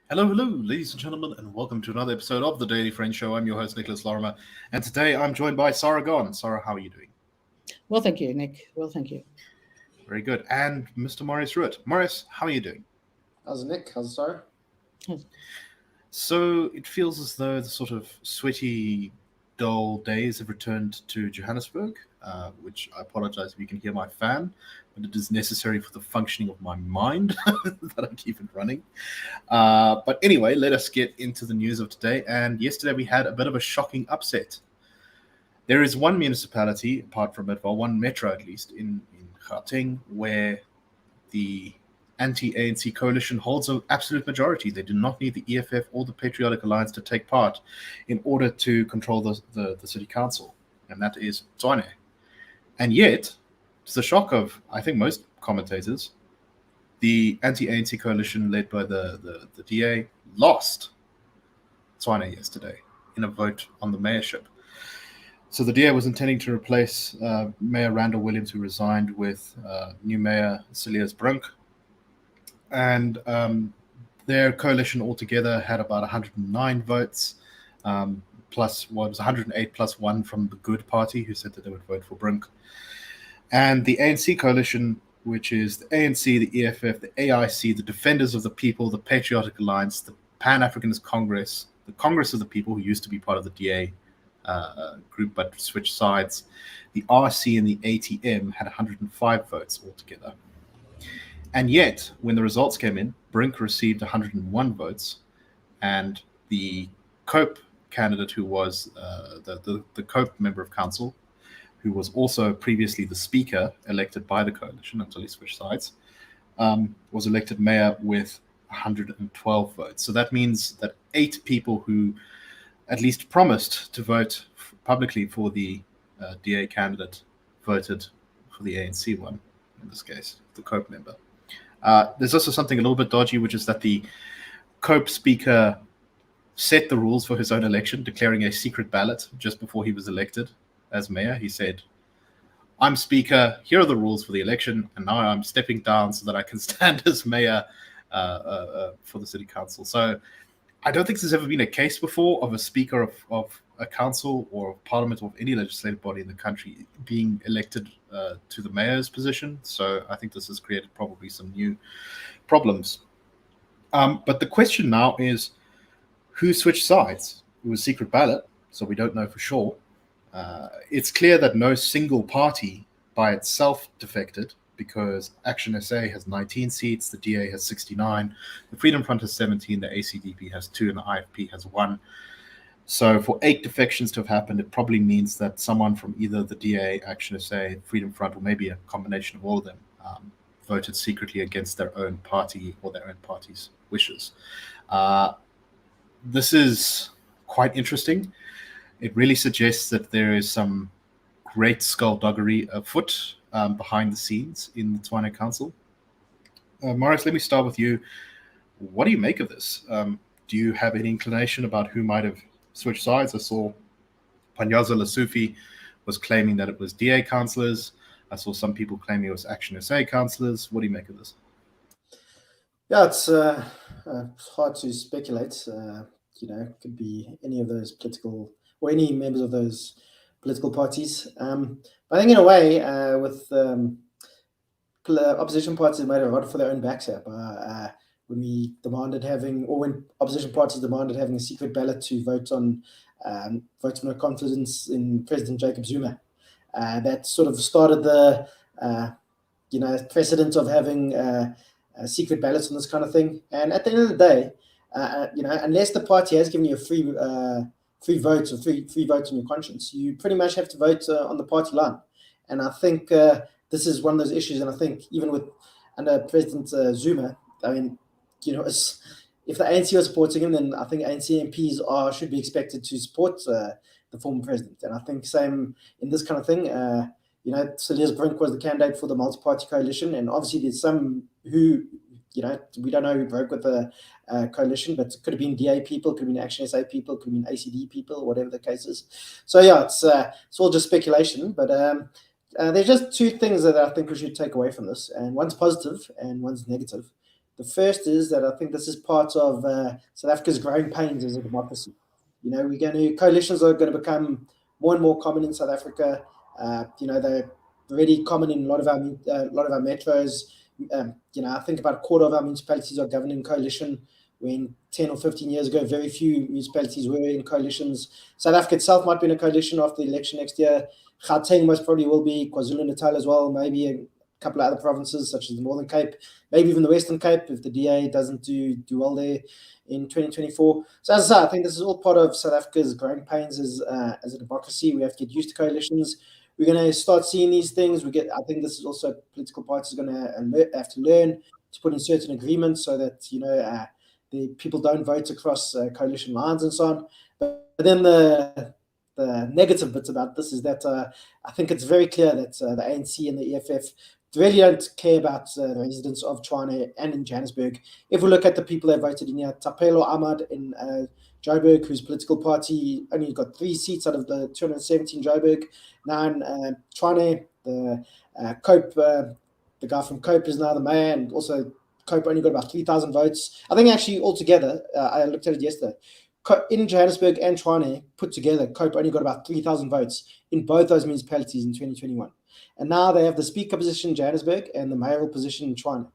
Hello, ladies and gentlemen, and welcome to another episode of the Daily Friend Show. I'm your host, Nicholas Lorimer, and today I'm joined by Sara. Sara, how are you doing? Well, thank you, Nick. Well, thank you. Very good. And Mr. Marius Roodt. Marius, how are you doing? How's Nick? How's Sara? So it feels as though the sort of sweaty, dull days have returned to Johannesburg, which I apologize if you can hear my fan, but it is necessary for the functioning of my mind that I keep it running. But anyway, let us get into the news of today. And yesterday we had a bit of a shocking upset. There is one municipality, apart from it, well, one metro at least, in Gauteng, where the anti-ANC coalition holds an absolute majority. They do not need the EFF or the Patriotic Alliance to take part in order to control the city council, and that is Tshwane. And yet, to the shock of, I think, most commentators, the anti-ANC coalition led by the DA lost Tshwane yesterday in a vote on the mayorship. So the DA was intending to replace Mayor Randall Williams, who resigned, with new Mayor Marius Brink. And their coalition altogether had about 109 votes, plus what was 108 plus one from the Good Party, who said that they would vote for Brink. And the ANC coalition, which is the ANC, the EFF, the AIC, the Defenders of the People, the Patriotic Alliance, the Pan-Africanist Congress, the Congress of the People, who used to be part of the DA group but switched sides, the RC and the ATM had 105 votes altogether. And yet, when the results came in, Brink received 101 votes, and the Cope candidate, who was the Cope member of council, who was also previously the speaker elected by the coalition until he switched sides, was elected mayor with 112 votes. So that means that 8 people who at least promised to vote publicly for the DA candidate voted for the ANC one, in this case, the Cope member. There's also something a little bit dodgy, which is that the Cope speaker set the rules for his own election, declaring a secret ballot just before he was elected as mayor. He said, "I'm speaker, here are the rules for the election, and now I'm stepping down so that I can stand as mayor for the city council." So I don't think there's ever been a case before of a speaker of a council or of parliament or of any legislative body in the country being elected to the mayor's position. So I think this has created probably some new problems. But the question now is, who switched sides? It was secret ballot, so we don't know for sure. It's clear that no single party by itself defected, because Action SA has 19 seats, the DA has 69, the Freedom Front has 17, the ACDP has 2, and the IFP has 1. So for 8 defections to have happened, it probably means that someone from either the DA, Action SA, Freedom Front, or maybe a combination of all of them, voted secretly against their own party or their own party's wishes. This is quite interesting. It really suggests that there is some great skullduggery afoot behind the scenes in the Tshwane Council. Marius, let me start with you. What do you make of this? Do you have any inclination about who might have switched sides? I saw Panyaza Lesufi was claiming that it was DA councillors. I saw some people claiming it was Action SA councillors. What do you make of this? Yeah, it's hard to speculate. It could be any of those political or any members of those political parties. But I think in a way, with opposition parties might have voted for their own backs here. When we demanded having, or when opposition parties demanded having a secret ballot to vote on no confidence in President Jacob Zuma, that sort of started the precedent of having secret ballots on this kind of thing. And at the end of the day, unless the party has given you a free vote or free votes on your conscience, you pretty much have to vote on the party line. And I think this is one of those issues. And I think even under President Zuma, I mean, if the ANC was supporting him, then I think ANC MPs should be expected to support the former president. And I think same in this kind of thing. Marius Brink was the candidate for the multi-party coalition, and obviously there's some we don't know who broke with the coalition, but it could have been DA people, could have been Action SA people, could have been ACD people, whatever the case is. So yeah, it's all just speculation. But there's just two things that I think we should take away from this, and one's positive and one's negative. The first is that I think this is part of South Africa's growing pains as a democracy. Coalitions are going to become more and more common in South Africa. They're already common in a lot of our metros. I think about a quarter of our municipalities are governed in coalition, when 10 or 15 years ago, very few municipalities were in coalitions. South Africa itself might be in a coalition after the election next year. Gauteng most probably will be, KwaZulu-Natal as well, maybe a couple of other provinces such as the Northern Cape, maybe even the Western Cape if the DA doesn't do well there in 2024. So as I say, I think this is all part of South Africa's growing pains as a democracy. We have to get used to coalitions. We're going to start seeing these things. I think this is also political parties are going to have to learn to put in certain agreements so that the people don't vote across coalition lines and so on. But then the negative bits about this is that I think it's very clear that the ANC and the EFF really don't care about the residents of Tshwane and in Johannesburg. If we look at the people that voted in here, Tapelo Ahmad in Joburg, whose political party only got 3 seats out of the 217 Joburg. Now in Tshwane, the Cope, the guy from Cope is now the mayor, and also Cope only got about 3,000 votes. I think actually altogether, I looked at it yesterday, in Johannesburg and Tshwane put together, Cope only got about 3,000 votes in both those municipalities in 2021. And now they have the speaker position in Johannesburg and the mayoral position in Tshwane.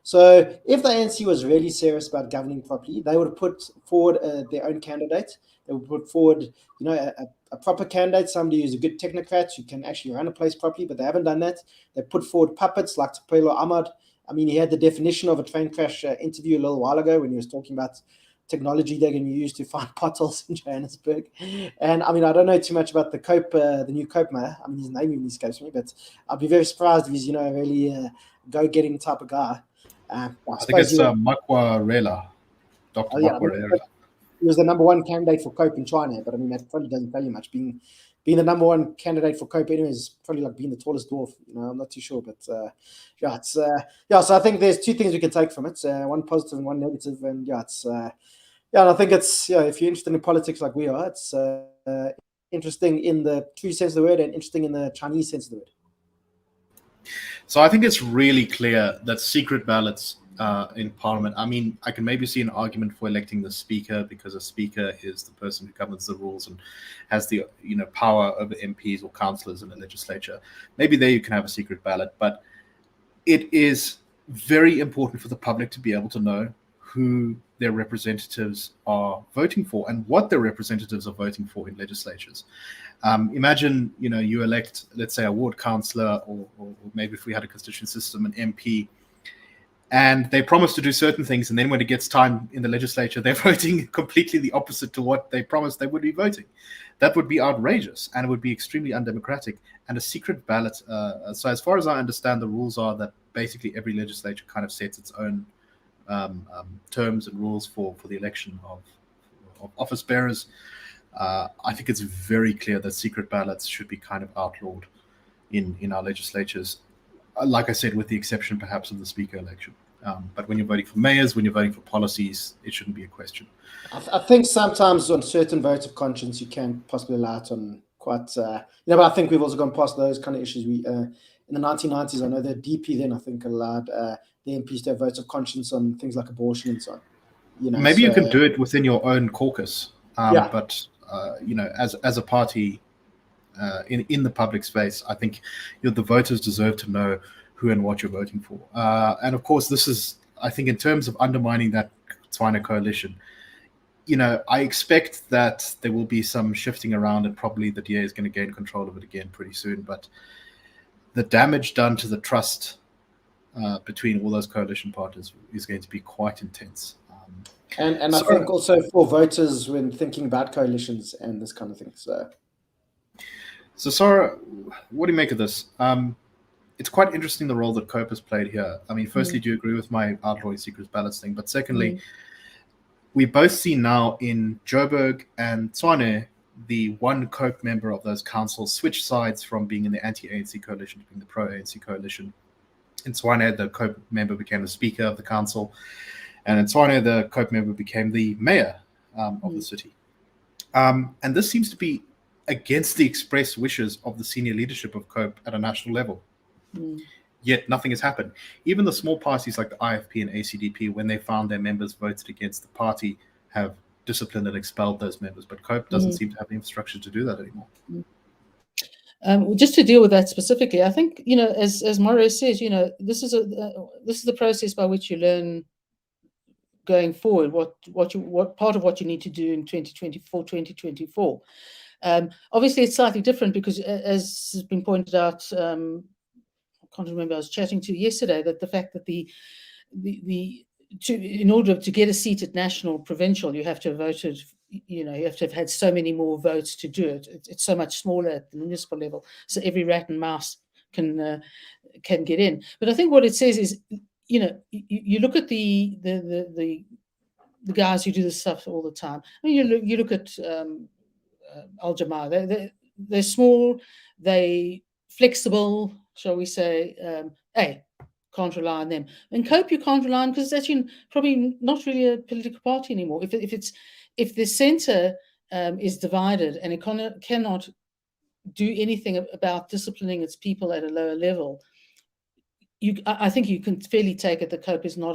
So if the ANC was really serious about governing properly, they would have put forward their own candidate. They would put forward, a proper candidate, somebody who's a good technocrat who can actually run a place properly, but they haven't done that. They put forward puppets like Tapelo Ahmad. I mean, he had the definition of a train crash interview a little while ago when he was talking about technology they're going to use to find potholes in Johannesburg. And I mean, I don't know too much about the new Cope mayor. I mean, his name even escapes me, but I'd be very surprised if he's, a really go-getting type of guy. I think it's Makwarela, Dr. Makwarela. He was the number one candidate for Cope in China, but I mean, that probably doesn't tell you much. Being the number one candidate for Cope anyway is probably like being the tallest dwarf. I'm not too sure, but so I think there's two things we can take from it: one positive and one negative. And and I think it's if you're interested in politics like we are, it's interesting in the true sense of the word and interesting in the Chinese sense of the word. So I think it's really clear that secret ballots in Parliament, I mean, I can maybe see an argument for electing the Speaker, because a Speaker is the person who governs the rules and has the power over MPs or councillors in the legislature. Maybe there you can have a secret ballot, but it is very important for the public to be able to know who their representatives are voting for and what their representatives are voting for in legislatures. Imagine, you elect, let's say, a ward councillor, or maybe if we had a constituency system, an MP, and they promise to do certain things, and then when it gets time in the legislature, they're voting completely the opposite to what they promised they would be voting. That would be outrageous, and it would be extremely undemocratic. And a secret ballot, so as far as I understand, the rules are that basically every legislature kind of sets its own terms and rules for the election of office bearers. I think it's very clear that secret ballots should be kind of outlawed in our legislatures, like I said, with the exception perhaps of the Speaker election. But when you're voting for mayors, when you're voting for policies, it shouldn't be a question. I think sometimes on certain votes of conscience, you can possibly allow it on quite, but I think we've also gone past those kind of issues. In the 1990s, I know the DP then, I think, allowed the MPs to have votes of conscience on things like abortion and so on. Maybe you can do it within your own caucus, but as a party in the public space, I think the voters deserve to know who and what you're voting for. And of course, this is, I think, in terms of undermining that Tshwane coalition, I expect that there will be some shifting around, and probably the DA is going to gain control of it again pretty soon. But the damage done to the trust between all those coalition partners is going to be quite intense. And I think also for voters when thinking about coalitions and this kind of thing. So Sara, what do you make of this? It's quite interesting the role that Cope has played here. I mean, firstly, do you agree with my outlawing secret ballots thing? But secondly, we both see now in Joburg and Tshwane, the one Cope member of those councils switch sides from being in the anti-ANC coalition to being the pro-ANC coalition. In Tshwane, the COPE member became the Speaker of the Council, and in Tshwane, the COPE member became the Mayor of the city. And this seems to be against the express wishes of the senior leadership of COPE at a national level. Yet nothing has happened. Even the small parties like the IFP and ACDP, when they found their members voted against the party, have disciplined and expelled those members. But COPE doesn't seem to have the infrastructure to do that anymore. Just to deal with that specifically, I think, as Marius says, this is the process by which you learn going forward what part of what you need to do in 2024. Obviously, it's slightly different because, as has been pointed out, I can't remember, I was chatting to yesterday, that the fact that in order to get a seat at national provincial, you have to have voted, you have to have had so many more votes to do it. It's so much smaller at the municipal level, so every rat and mouse can get in. But I think what it says is, you look at the guys who do this stuff all the time. I mean, you look at Al Jamaa. They're small, they flexible, shall we say? Can't rely on them. And COPE, you can't rely on, because it's actually probably not really a political party anymore. If the centre is divided and it cannot do anything about disciplining its people at a lower level, I think you can fairly take it that COPE is not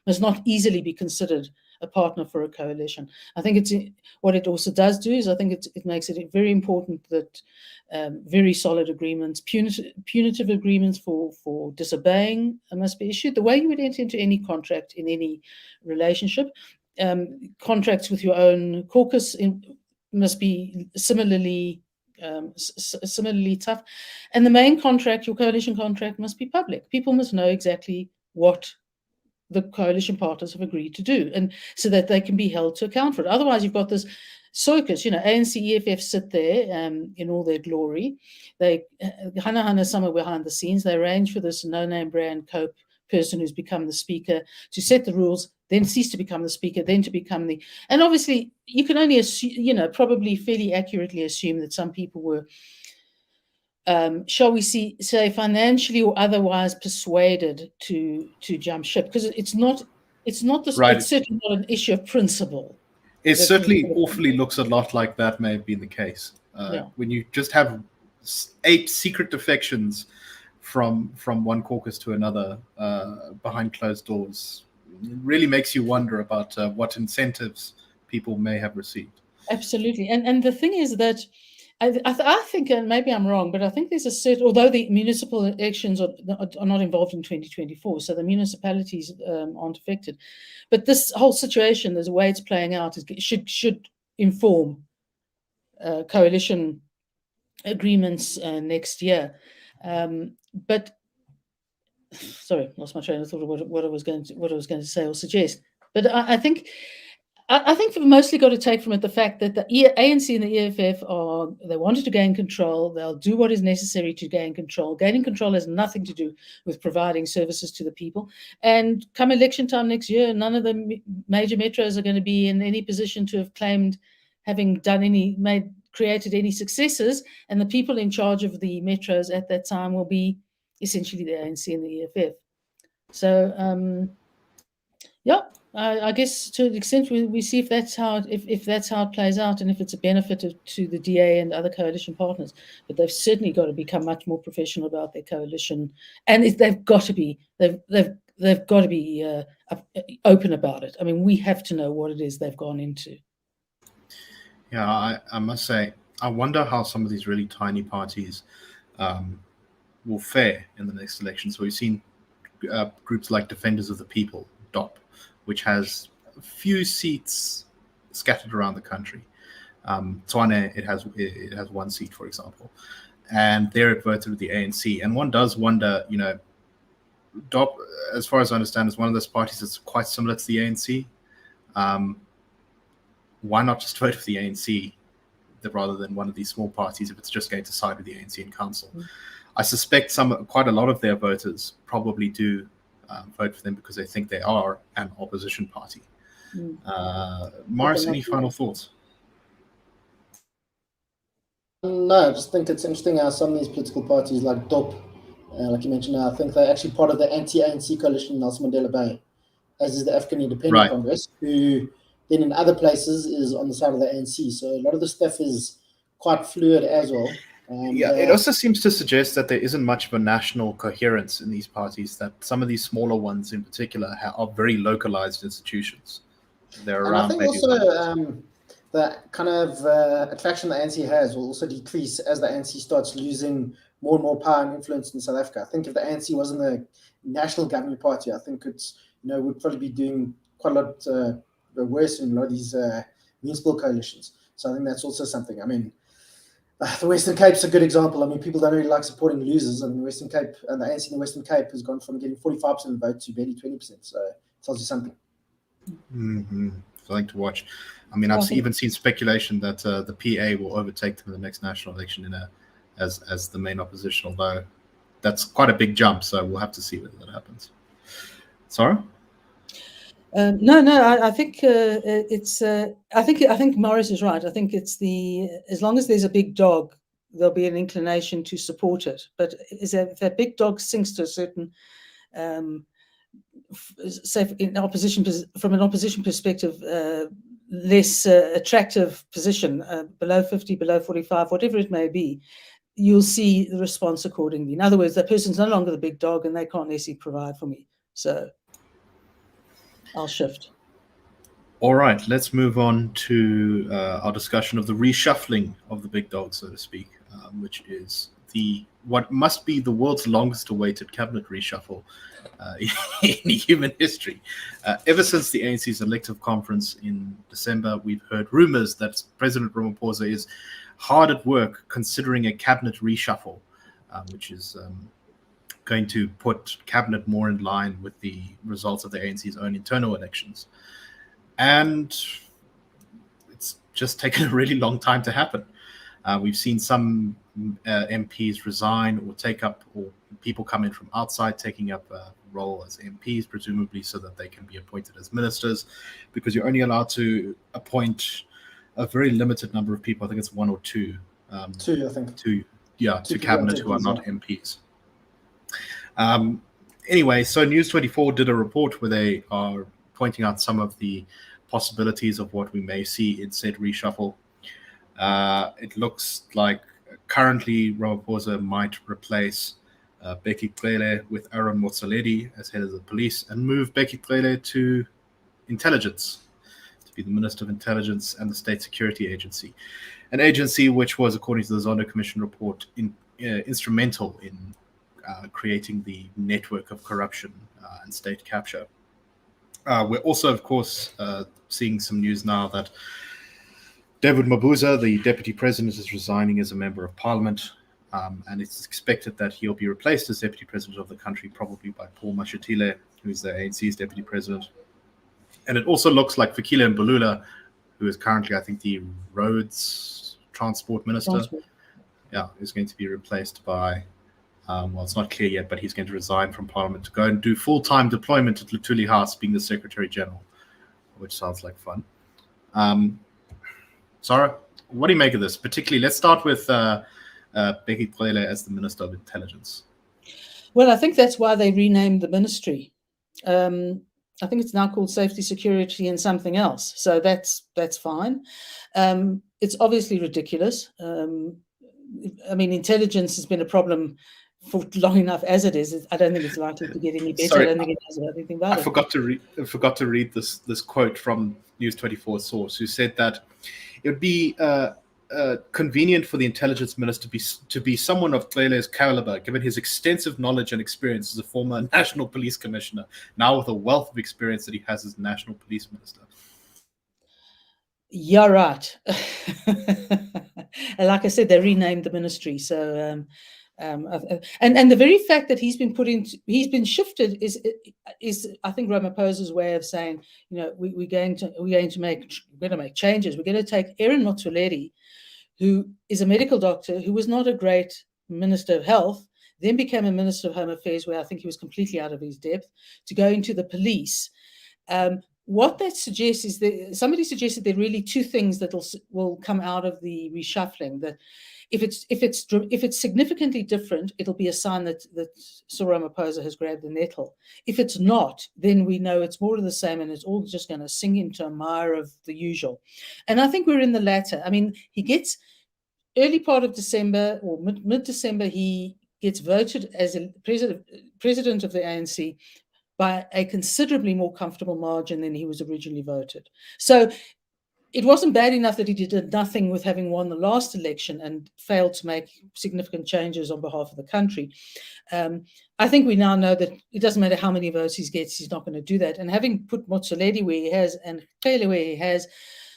must not easily be considered a partner for a coalition. I think what it also does do is, I think it makes it very important that very solid agreements, punitive agreements for disobeying must be issued, the way you would enter into any contract in any relationship. Contracts with your own caucus must be similarly tough, and the main contract, your coalition contract, must be public. People must know exactly what the coalition partners have agreed to do, and so that they can be held to account for it. Otherwise, you've got this circus. ANC, EFF sit there in all their glory. They hana somewhere behind the scenes. They arrange for this no-name brand COPE person who's become the speaker to set the rules, then cease to become the speaker, then to become the... And obviously, you can only assume, probably fairly accurately assume that some people were, shall we say, financially or otherwise persuaded to jump ship, because it's not right. It's certainly not an issue of principle. It certainly awfully looks a lot like that may have been the case. When you just have 8 secret defections from one caucus to another behind closed doors, it really makes you wonder about what incentives people may have received. Absolutely. And the thing is that I think, and maybe I'm wrong, but I think there's a certain, although the municipal elections are not involved in 2024, so the municipalities aren't affected, but this whole situation, the way it's playing out, should inform coalition agreements next year. But sorry, lost my train of thought of what I was going to say or suggest. But I think we've mostly got to take from it the fact that the ANC and the EFF they wanted to gain control. They'll do what is necessary to gain control. Gaining control has nothing to do with providing services to the people. And come election time next year, none of the major metros are going to be in any position to have claimed having created any successes. And the people in charge of the metros at that time will be essentially the ANC and the EFF. So, I guess to an extent we see if that's how it plays out, and if it's a benefit to the DA and other coalition partners. But they've certainly got to become much more professional about their coalition, and they've got to be open about it. I mean, we have to know what it is they've gone into. Yeah, I must say, I wonder how some of these really tiny parties will fare in the next election. So we've seen groups like Defenders of the People, DOP, which has a few seats scattered around the country. Tshwane, it has 1 seat, for example, and there it voted with the ANC. And one does wonder, DOP, as far as I understand, is one of those parties that's quite similar to the ANC. Why not just vote for the ANC rather than one of these small parties if it's just going to side with the ANC in council? I suspect quite a lot of their voters probably do vote for them because they think they are an opposition party. Marius, any final thoughts? No, I just think it's interesting how some of these political parties like DOP like you mentioned, I think they're actually part of the anti-ANC coalition in Nelson Mandela Bay, as is the African Independent Right. Congress, who then in other places is on the side of the ANC. So a lot of the stuff is quite fluid as well. And, yeah, it also seems to suggest that there isn't much of a national coherence in these parties, that some of these smaller ones in particular are very localized institutions. They're and I around think maybe also one. the kind of attraction the ANC has will also decrease as the ANC starts losing more and more power and influence in South Africa. I think if the ANC wasn't a national governing party, I think it's, would probably be doing quite a lot worse in a lot of these municipal coalitions. So I think that's also something. I mean, the Western Cape's a good example. I mean, people don't really like supporting losers. I mean, the Western Cape and the ANC in the Western Cape has gone from getting 45% of the vote to barely 20%. So it tells you something. Mm-hmm. Something to watch. I mean, I've even seen speculation that the PA will overtake them in the next national election as the main opposition, although that's quite a big jump. So we'll have to see whether that happens. Sara? No. I think it's. I think Marius is right. I think it's as long as there's a big dog, there'll be an inclination to support it. But if that big dog sinks to a certain, say, from an opposition perspective, less attractive position, below 50, below 45, whatever it may be, you'll see the response accordingly. In other words, that person's no longer the big dog, and they can't necessarily provide for me. So I'll shift. All right, let's move on to our discussion of the reshuffling of the big dog, so to speak, which is what must be the world's longest awaited cabinet reshuffle in human history. Ever since the ANC's elective conference in December, we've heard rumors that President Ramaphosa is hard at work considering a cabinet reshuffle, which is going to put cabinet more in line with the results of the ANC's own internal elections. And it's just taken a really long time to happen. We've seen some MPs resign or take up, or people come in from outside taking up a role as MPs, presumably so that they can be appointed as ministers, because you're only allowed to appoint a very limited number of people. I think it's one or two. Two, I think. To cabinet who are not MPs. Anyway, so News 24 did a report where they are pointing out some of the possibilities of what we may see in said reshuffle. It looks like currently Ramaphosa might replace Bheki Cele with Aaron Motsoaledi as head of the police and move Bheki Cele to intelligence, to be the Minister of Intelligence and the State Security Agency, an agency which was, according to the Zondo Commission report, instrumental in creating the network of corruption and state capture. We're also, of course, seeing some news now that David Mabuza, the deputy president, is resigning as a member of parliament, and it's expected that he'll be replaced as deputy president of the country, probably by Paul Mashatile, who is the ANC's deputy president. And it also looks like Fikile Mbalula, who is currently, I think, the roads transport minister, is going to be replaced by, well, it's not clear yet, but he's going to resign from parliament to go and do full-time deployment at Luthuli House, being the secretary general, which sounds like fun. Sara, what do you make of this? Particularly, let's start with Bheki Cele as the Minister of Intelligence. Well, I think that's why they renamed the ministry. I think it's now called Safety, Security, and something else. So that's fine. It's obviously ridiculous. I mean, intelligence has been a problem for long enough as it is. I don't think it's likely to get any better. Sorry, I don't think it knows anything about it. I forgot to read this quote from News 24 source, who said that it would be convenient for the intelligence minister to be someone of Cele's caliber, given his extensive knowledge and experience as a former national police commissioner, now with a wealth of experience that he has as national police minister. Yeah, right. Like I said, they renamed the ministry. So, and the very fact that he's been shifted is I think Ramaphosa's way of saying, we're going to make changes. We're going to take Aaron Motsoaledi, who is a medical doctor, who was not a great Minister of Health, then became a Minister of Home Affairs, where I think he was completely out of his depth, to go into the police. what that suggests is that somebody suggested there are really two things that will come out of the reshuffling. That if it's significantly different, it'll be a sign that Cyril Ramaphosa has grabbed the nettle. If it's not, then we know it's more of the same, and it's all just going to sink into a mire of the usual. And I think we're in the latter. I mean, he gets early part of December or mid-December, he gets voted as a president of the ANC by a considerably more comfortable margin than he was originally voted. So it wasn't bad enough that he did nothing with having won the last election and failed to make significant changes on behalf of the country. I think we now know that it doesn't matter how many votes he gets, he's not going to do that. And having put Motsoaledi where he has and Cele where he has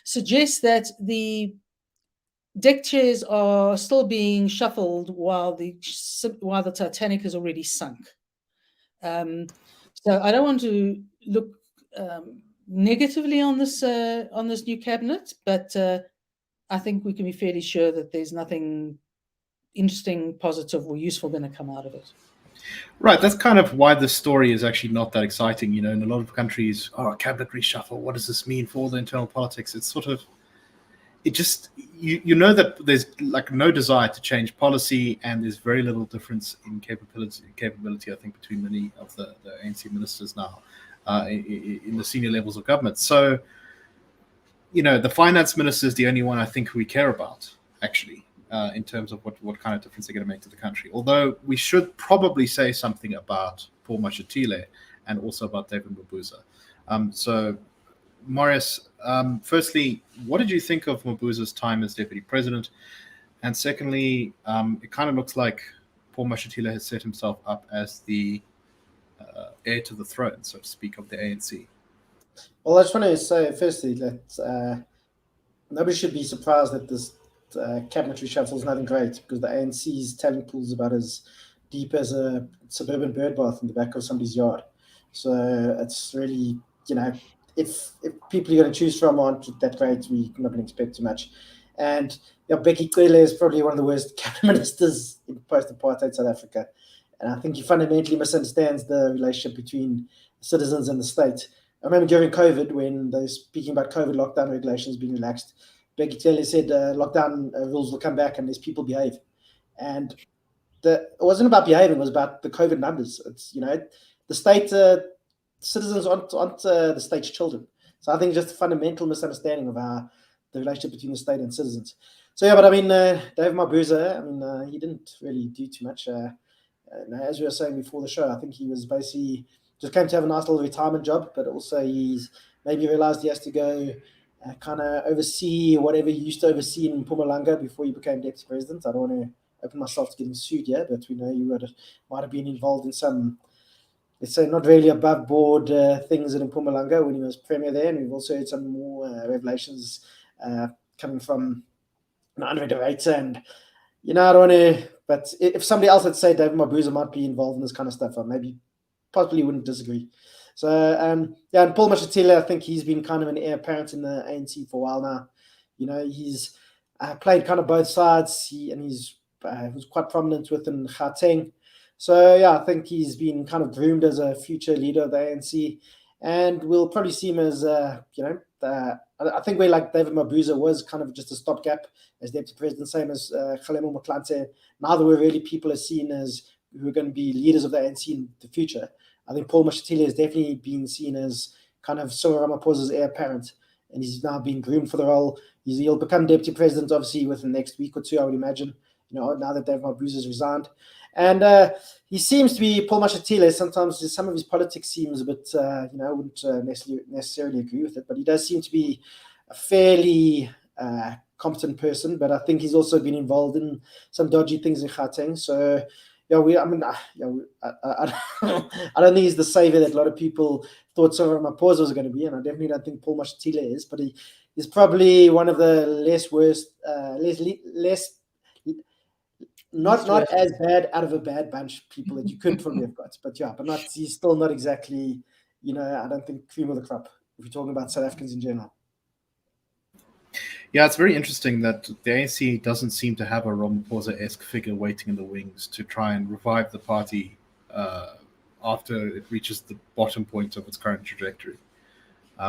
suggests that the deck chairs are still being shuffled while the Titanic has already sunk. So I don't want to look negatively on this new cabinet, but I think we can be fairly sure that there's nothing interesting, positive, or useful going to come out of it. Right, that's kind of why the story is actually not that exciting. In a lot of countries, cabinet reshuffle, what does this mean for all the internal politics? It's sort of, it just, you know that there's like no desire to change policy, and there's very little difference in capability I think, between many of the ANC ministers now in the senior levels of government. So, the finance minister is the only one I think we care about, actually. In terms of what kind of difference they're going to make to the country. Although we should probably say something about Paul Mashatile and also about David Mabuza. So, Marius, firstly, what did you think of Mabuza's time as deputy president? And secondly, it kind of looks like Paul Mashatile has set himself up as the heir to the throne, so to speak, of the ANC. Well, I just want to say, firstly, that nobody should be surprised that this cabinet reshuffle is nothing great, because the ANC's talent pool is about as deep as a suburban birdbath in the back of somebody's yard. So it's really, if people you're going to choose from aren't that great, we're not going to expect too much. And Becky Cele is probably one of the worst cabinet ministers in post-apartheid South Africa. And I think he fundamentally misunderstands the relationship between citizens and the state. I remember during COVID, when they were speaking about COVID lockdown regulations being relaxed, Becky Cele said lockdown rules will come back unless people behave. And it wasn't about behaving, it was about the COVID numbers. It's, the state, citizens aren't the state's children. So I think just a fundamental misunderstanding of the relationship between the state and citizens. So, yeah, but I mean, David Mabuza, he didn't really do too much. As we were saying before the show, I think he was basically just came to have a nice little retirement job, but also he's maybe realized he has to go kind of oversee whatever he used to oversee in Mpumalanga before he became deputy president. I don't want to open myself to getting sued here, but we know you might have been involved in some, let's say, not really above board things in Mpumalanga when he was premier there. And we've also heard some more revelations coming from Andre de Ruyter. And, I don't want to, but if somebody else had said David Mabuza might be involved in this kind of stuff, I maybe possibly wouldn't disagree. So, and Paul Mashatile, I think he's been kind of an heir apparent in the ANC for a while now. He's played kind of both sides, he's was quite prominent within Gauteng. So, yeah, I think he's been kind of groomed as a future leader of the ANC, and we'll probably see him as, I think where like David Mabuza was kind of just a stopgap as deputy president, same as Kgalema Motlanthe. Now that we're really people are seen as who are going to be leaders of the ANC in the future, I think Paul Mashatile has definitely been seen as kind of Cyril Ramaphosa's heir apparent, and he's now been groomed for the role. He'll become deputy president, obviously, within the next week or two, I would imagine, now that David Mabuza has resigned. And he seems to be, Paul Mashatile, sometimes some of his politics seems a bit, I wouldn't necessarily agree with it, but he does seem to be a fairly competent person, but I think he's also been involved in some dodgy things in Gauteng. So, I don't think he's the savior that a lot of people thought Cyril Ramaphosa was going to be, and I definitely don't think Paul Mashatile is, but he's probably one of the not as bad out of a bad bunch people that you could probably have got, but he's still not exactly, I don't think cream of the crop if you're talking about South Africans in general. Yeah, it's very interesting that the ANC doesn't seem to have a Ramaphosa-esque figure waiting in the wings to try and revive the party after it reaches the bottom point of its current trajectory.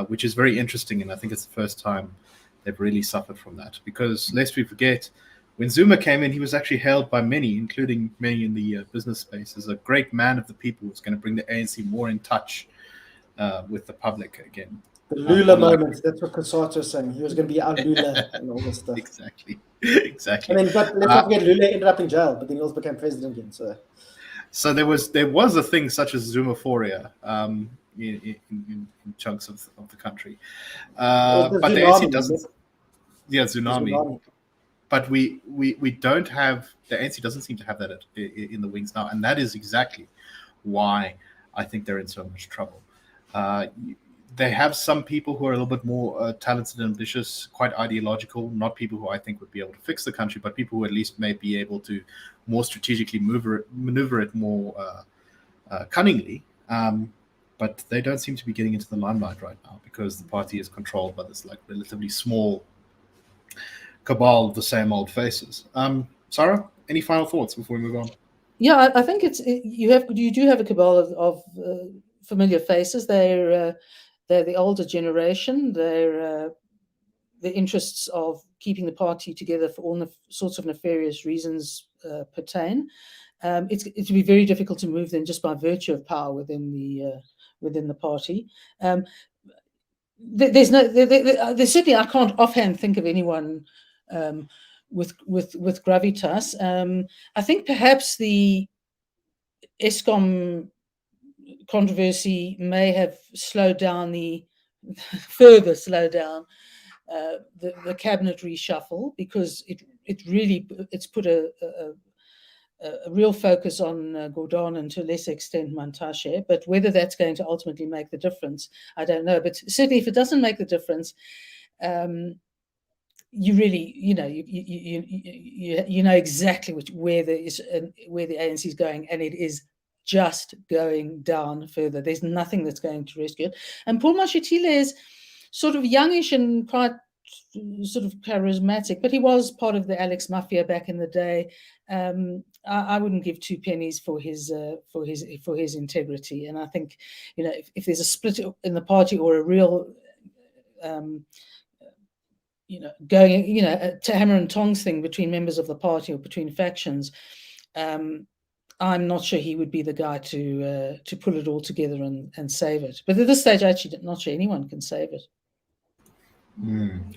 which is very interesting. And I think it's the first time they've really suffered from that. Because lest we forget, when Zuma came in, he was actually hailed by many, including many in the business space, as a great man of the people who's going to bring the ANC more in touch with the public again. The Lula moment, that's what Kassato was saying. He was going to be our Lula and all this stuff. Exactly. Exactly. And then, but let's not forget, Lula ended up in jail, but then he also became president again. So there was a thing such as Zumaphoria in chunks of the country. But the ANC doesn't. Yeah, tsunami. But we don't have, the ANC doesn't seem to have that in the wings now, and that is exactly why I think they're in so much trouble. They have some people who are a little bit more talented and ambitious, quite ideological, not people who I think would be able to fix the country, but people who at least may be able to more strategically maneuver it more cunningly. But they don't seem to be getting into the limelight right now because the party is controlled by this like relatively small cabal of the same old faces. Sarah, any final thoughts before we move on? Yeah, I think you do have a cabal of familiar faces. They're the older generation. They're the interests of keeping the party together for all sorts of nefarious reasons pertain. It's to be very difficult to move them just by virtue of power within the party. There's certainly, I can't offhand think of anyone with gravitas. I think perhaps the ESCOM controversy may have further slowed down the cabinet reshuffle, because it's put a real focus on Gordon and to a lesser extent Mantashe. But whether that's going to ultimately make the difference, I don't know. But certainly, if it doesn't make the difference, you really, you know exactly where the ANC is going, and it is just going down further. There's nothing that's going to rescue it. And Paul Mashatile is sort of youngish and quite sort of charismatic, but he was part of the Alex Mafia back in the day. I wouldn't give two pennies for his integrity. And I think, if there's a split in the party or a real going, to hammer and tongs thing between members of the party or between factions, I'm not sure he would be the guy to pull it all together and save it. But at this stage, actually, not sure anyone can save it.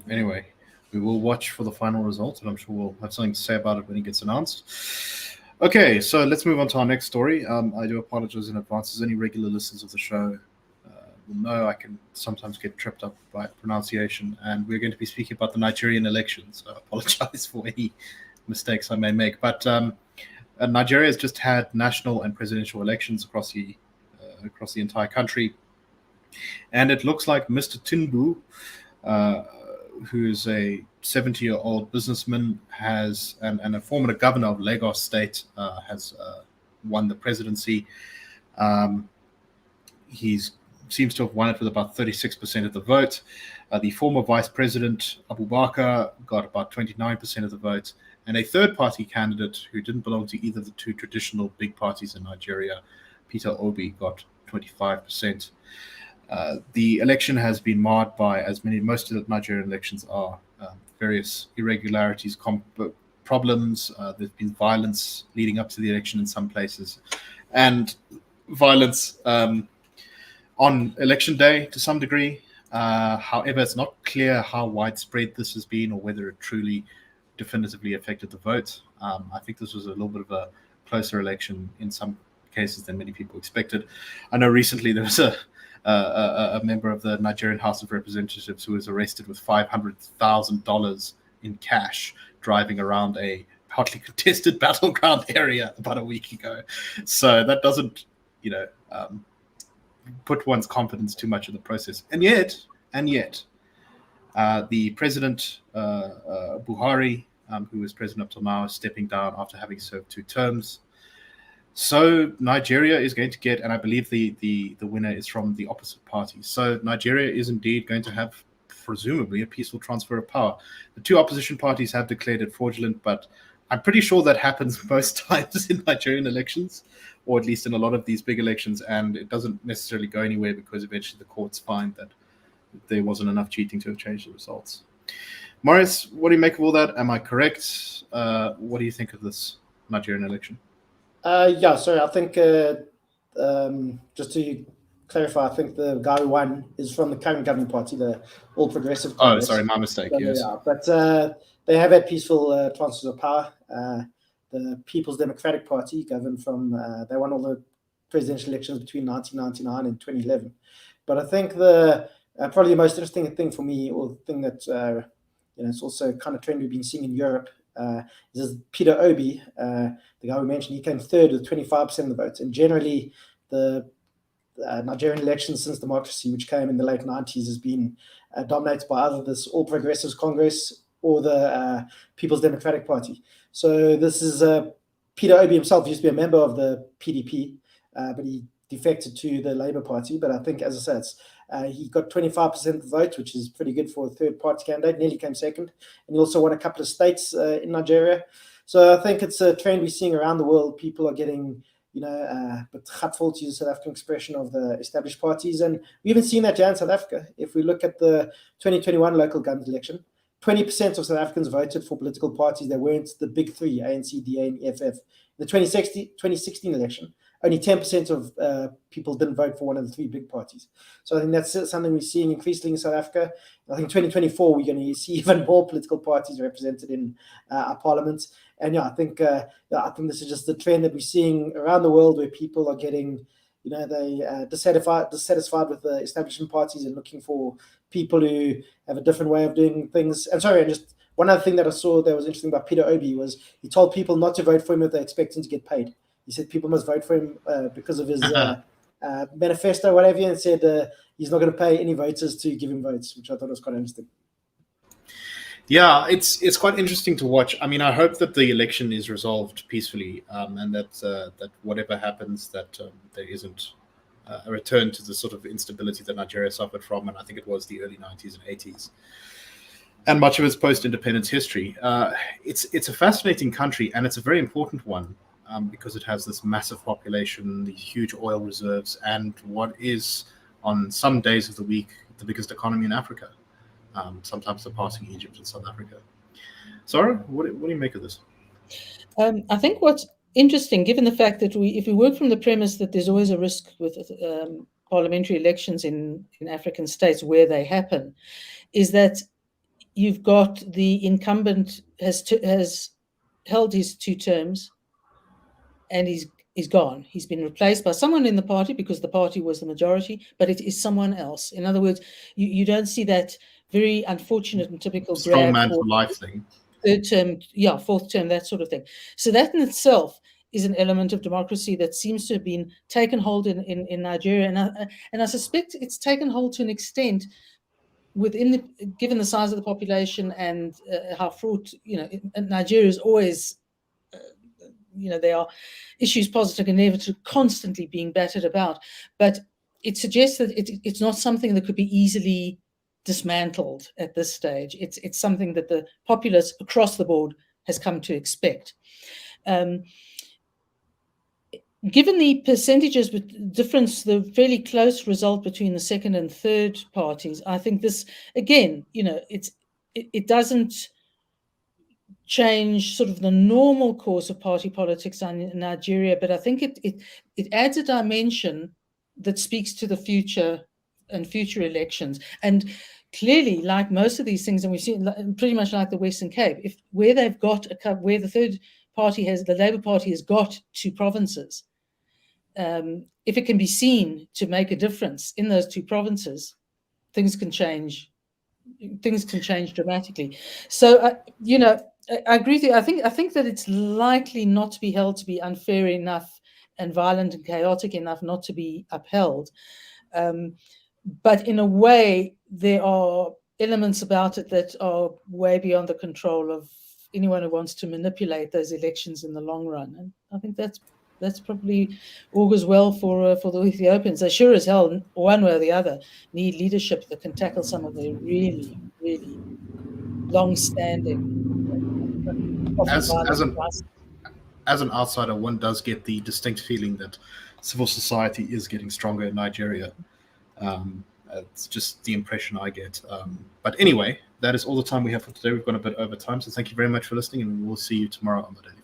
Anyway, we will watch for the final result, and I'm sure we'll have something to say about it when it gets announced. Okay, so let's move on to our next story. I do apologize in advance. As any regular listeners of the show will know, I can sometimes get tripped up by pronunciation, and we're going to be speaking about the Nigerian elections. So I apologize for any mistakes I may make. But Nigeria has just had national and presidential elections across the entire country, and it looks like Mr. Tinubu, who's a 70-year-old businessman, and a former governor of Lagos State, has won the presidency. He seems to have won it with about 36% of the vote. The former vice president, Abubakar, got about 29% of the vote. And a third-party candidate who didn't belong to either of the two traditional big parties in Nigeria, Peter Obi, got 25%. The election has been marred by, most of the Nigerian elections are, various irregularities, problems. There's been violence leading up to the election in some places, and violence on election day to some degree. However, it's not clear how widespread this has been or whether it truly definitively affected the vote. I think this was a little bit of a closer election in some cases than many people expected. I know recently there was a member of the Nigerian House of Representatives who was arrested with $500,000 in cash driving around a hotly contested battleground area about a week ago. So that doesn't, put one's confidence too much in the process. And yet, the president, Buhari, who was president up till now, is stepping down after having served 2 terms. So Nigeria is going to get, and I believe the winner is from the opposite party. So Nigeria is indeed going to have, presumably, a peaceful transfer of power. The 2 opposition parties have declared it fraudulent, but I'm pretty sure that happens most times in Nigerian elections, or at least in a lot of these big elections, and it doesn't necessarily go anywhere because eventually the courts find that there wasn't enough cheating to have changed the results. Marius, what do you make of all that? Am I correct? What do you think of this Nigerian election? Yeah, sorry, I think just to clarify, I think the guy who won is from the current governing party, the All Progressive Congress. Oh, sorry, my mistake. So, yes. yeah, but they have had peaceful transfers of power. The People's Democratic Party governed from, they won all the presidential elections between 1999 and 2011. But I think the probably the most interesting thing for me, or the thing that it's also kind of trend we've been seeing in Europe, is Peter Obi, the guy we mentioned. He came third with 25% of the votes. And generally, the Nigerian election since democracy, which came in the late 90s, has been dominated by either this All Progressives Congress or the People's Democratic Party. So this is Peter Obi himself used to be a member of the PDP, but he defected to the Labour Party. But I think, as I said, he got 25% of the vote, which is pretty good for a third-party candidate. Nearly came second. And he also won a couple of states in Nigeria. So I think it's a trend we're seeing around the world. People are getting, but gutful, to use the South African expression, of the established parties. And we haven't seen that here in South Africa. If we look at the 2021 local government election, 20% of South Africans voted for political parties that weren't the big three, ANC, DA, and EFF. The 2016 election, only 10% of people didn't vote for one of the three big parties. So I think that's something we're seeing increasingly in South Africa. I think 2024, we're going to see even more political parties represented in our parliament. And I think this is just the trend that we're seeing around the world, where people are getting, dissatisfied with the establishment parties and looking for people who have a different way of doing things. And sorry, and just one other thing that I saw that was interesting about Peter Obi was he told people not to vote for him if they're expecting to get paid. He said people must vote for him because of his manifesto, whatever, and said he's not going to pay any voters to give him votes, which I thought was quite interesting. Yeah, it's quite interesting to watch. I mean, I hope that the election is resolved peacefully, and that whatever happens, that there isn't a return to the sort of instability that Nigeria suffered from, and I think it was the early 90s and 80s, and much of its post-independence history. It's a fascinating country, and it's a very important one, because it has this massive population, these huge oil reserves, and what is, on some days of the week, the biggest economy in Africa. Sometimes surpassing Egypt and South Africa. Sara, what do you make of this? I think what's interesting, given the fact that if we work from the premise that there's always a risk with parliamentary elections in African states where they happen, is that you've got the incumbent has held his 2 terms, and he's gone. He's been replaced by someone in the party because the party was the majority, but it is someone else. In other words, you don't see that very unfortunate and typical strong man for life thing. 3rd term, 4th term, that sort of thing. So that in itself is an element of democracy that seems to have been taken hold in Nigeria, and I suspect it's taken hold to an extent given the size of the population and how fraught Nigeria is always. There are issues, positive and negative, constantly being battered about, but it suggests that it's not something that could be easily dismantled at this stage. It's something that the populace across the board has come to expect. Given the percentages with difference, the fairly close result between the second and third parties, I think this, again, it doesn't change sort of the normal course of party politics in Nigeria, but I think it adds a dimension that speaks to the future and future elections. And clearly, like most of these things, and we've seen pretty much like the Western Cape, where the third party the Labour Party has got 2 provinces, if it can be seen to make a difference in those 2 provinces, things can change. Things can change dramatically. So, I agree with you. I think that it's likely not to be held to be unfair enough and violent and chaotic enough not to be upheld. But in a way, there are elements about it that are way beyond the control of anyone who wants to manipulate those elections in the long run. And I think that's probably augurs well for the Ethiopians. They sure as hell, one way or the other, need leadership that can tackle some of the really, really long-standing. As an outsider, one does get the distinct feeling that civil society is getting stronger in Nigeria. It's just the impression I get. But anyway, that is all the time we have for today. We've gone a bit over time, so thank you very much for listening, and we'll see you tomorrow on the Daily.